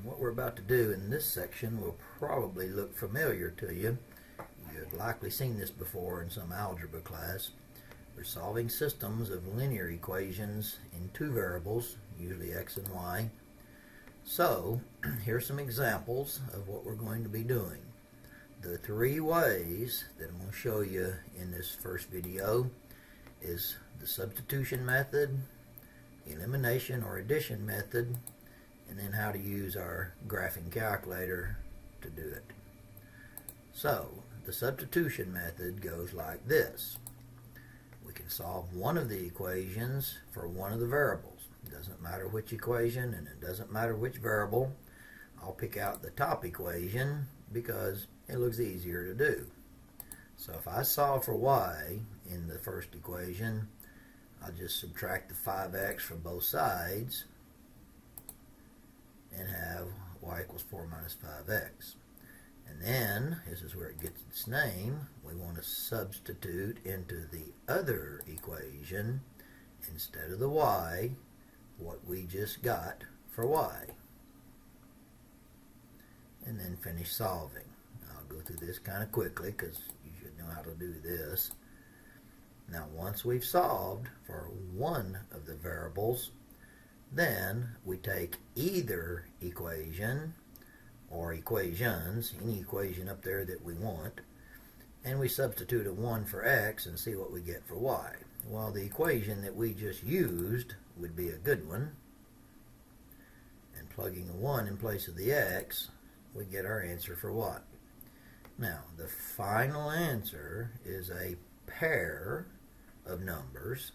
What we're about to do in this section will probably look familiar to you. You've likely seen this before in some algebra class. We're solving systems of linear equations in two variables, usually x and y. So, here's some examples of what we're going to be doing. The three ways that I'm going to show you in this first video is the substitution method, elimination or addition method, and then how to use our graphing calculator to do it. So, the substitution method goes like this. We can solve one of the equations for one of the variables. It doesn't matter which equation and it doesn't matter which variable. I'll pick out the top equation because it looks easier to do. So if I solve for y in the first equation, I'll just subtract the 5x from both sides and have y equals 4 minus 5x. And then, this is where it gets its name, we want to substitute into the other equation, instead of the y, what we just got for y. And then finish solving. I'll go through this kind of quickly because you should know how to do this. Now once we've solved for one of the variables, then we take either equation or equations, any equation up there that we want, and we substitute a 1 for x and see what we get for y. Well, the equation that we just used would be a good one, and plugging a 1 in place of the x, we get our answer for y. Now, the final answer is a pair of numbers,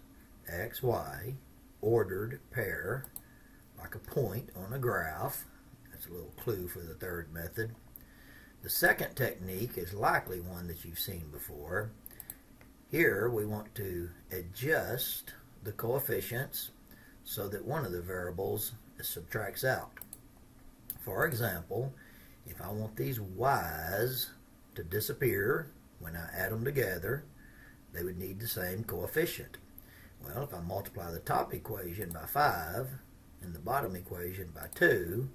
x, y, ordered pair, like a point on a graph. That's a little clue for the third method. The second technique is likely one that you've seen before. Here we want to adjust the coefficients so that one of the variables subtracts out. For example, if I want these y's to disappear when I add them together, they would need the same coefficient. Well, if I multiply the top equation by 5 and the bottom equation by 2,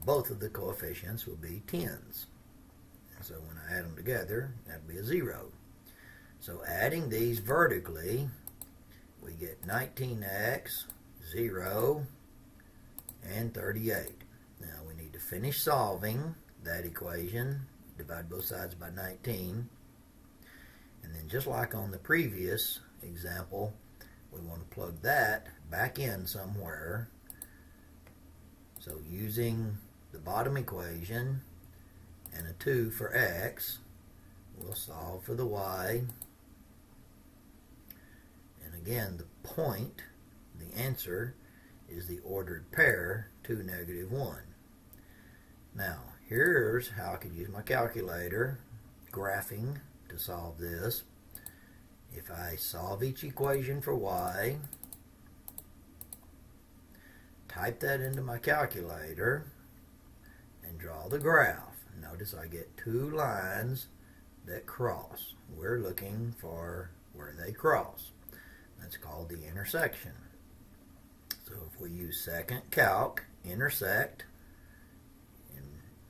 both of the coefficients will be 10s. And so when I add them together, that would be a 0. So adding these vertically, we get 19x, 0, and 38. Now we need to finish solving that equation, divide both sides by 19, and then just like on the previous example, we want to plug that back in somewhere. So using the bottom equation and a 2 for x, we'll solve for the y. And again, the point, the answer, is the ordered pair 2, negative 1. Now, here's how I could use my calculator, graphing, to solve this. If I solve each equation for y, type that into my calculator, and draw the graph. Notice I get two lines that cross. We're looking for where they cross. That's called the intersection. So if we use second calc, intersect, and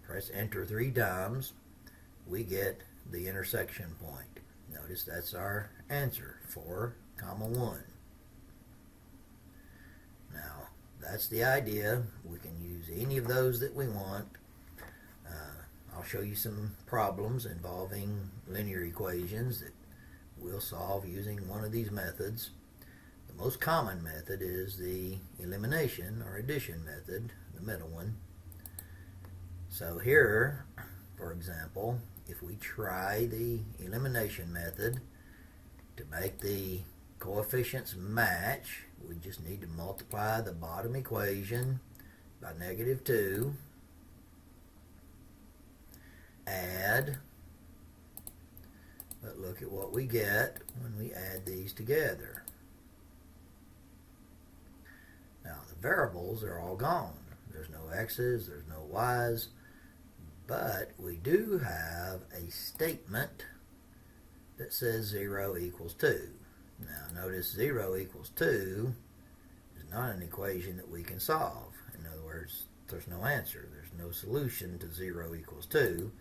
press enter 3 times, we get the intersection point. Notice that's our answer, 4, 1. Now, that's the idea. We can use any of those that we want. I'll show you some problems involving linear equations that we'll solve using one of these methods. The most common method is the elimination or addition method, the middle one. So here, for example, if we try the elimination method, to make the coefficients match, we just need to multiply the bottom equation by negative 2, add, but look at what we get when we add these together. Now the variables are all gone. There's no x's, there's no y's, but we do have a statement that says 0 equals 2. Now notice 0 equals 2 is not an equation that we can solve. In other words, there's no answer. There's no solution to 0 equals 2.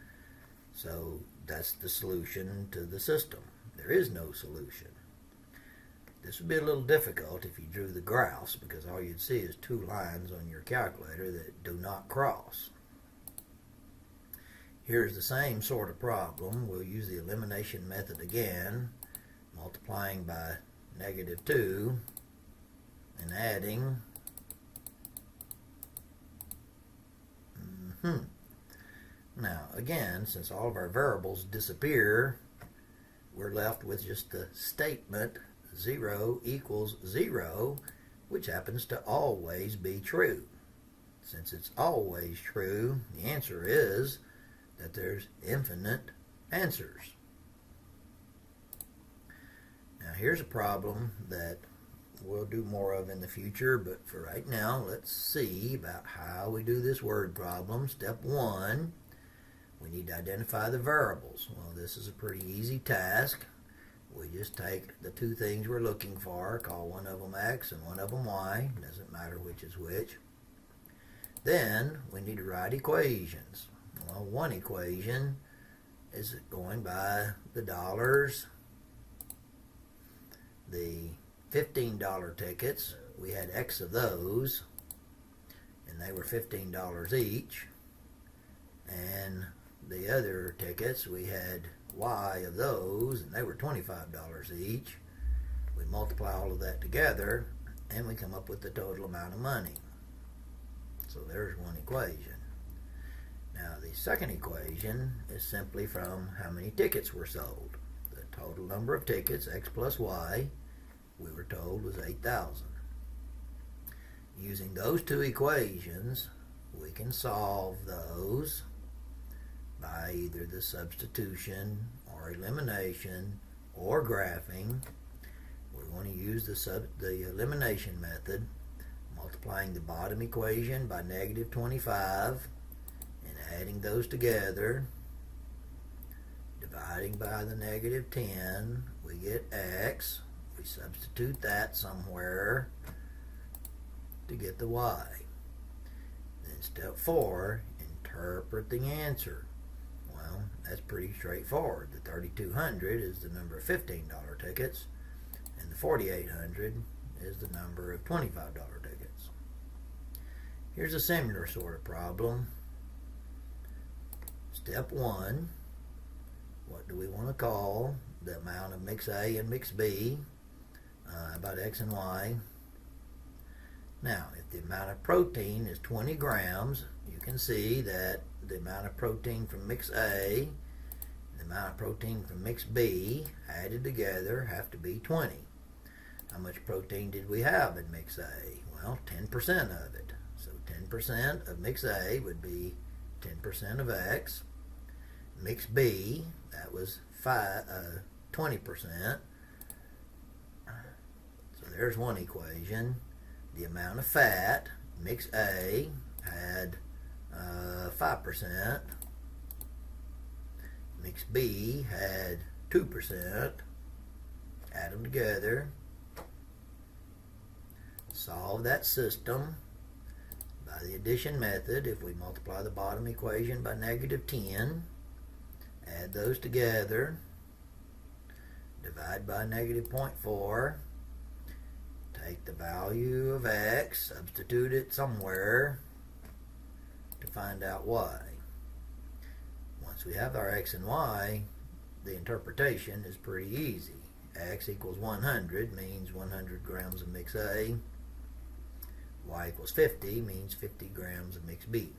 So that's the solution to the system. There is no solution. This would be a little difficult if you drew the graphs, because all you'd see is 2 lines on your calculator that do not cross. Here's the same sort of problem. We'll use the elimination method again, multiplying by -2 and adding. Now, again, since all of our variables disappear, we're left with just the statement 0 equals 0, which happens to always be true. Since it's always true, the answer is that there's infinite answers. Now, here's a problem that we'll do more of in the future, but for right now, let's see about how we do this word problem. Step 1, we need to identify the variables. Well, this is a pretty easy task. We just take the 2 things we're looking for, call one of them X and one of them Y. Doesn't matter which is which. Then we need to write equations. Well, one equation is going by the dollars. The $15 tickets, we had X of those, and they were $15 each. And the other tickets, we had Y of those, and they were $25 each. We multiply all of that together, and we come up with the total amount of money. So there's one equation. Now, the second equation is simply from how many tickets were sold. The total number of tickets, X plus Y, we were told was 8,000. Using those 2 equations, we can solve those by either the substitution or elimination or graphing. We want to use the elimination method, multiplying the bottom equation by -25 and adding those together, dividing by the -10, we get X. We substitute that somewhere to get the Y. Then step 4, interpret the answer. Well, that's pretty straightforward. The 3,200 is the number of $15 tickets, and the 4,800 is the number of $25 tickets. Here's a similar sort of problem. Step 1, what do we want to call the amount of mix A and mix B, about X and Y? Now, if the amount of protein is 20 grams, you can see that the amount of protein from mix A and the amount of protein from mix B added together have to be 20. How much protein did we have in mix A? Well, 10% of it. So 10% of mix A would be 10% of X. Mix B, that was 20%. So there's one equation. The amount of fat, mix A had 5%. Mix B had 2%. Add them together. Solve that system by the addition method. If we multiply the bottom equation by -10, add those together, divide by -0.4, take the value of X, substitute it somewhere to find out Y. Once we have our X and Y, the interpretation is pretty easy. X equals 100 means 100 grams of mix A. Y equals 50 means 50 grams of mix B.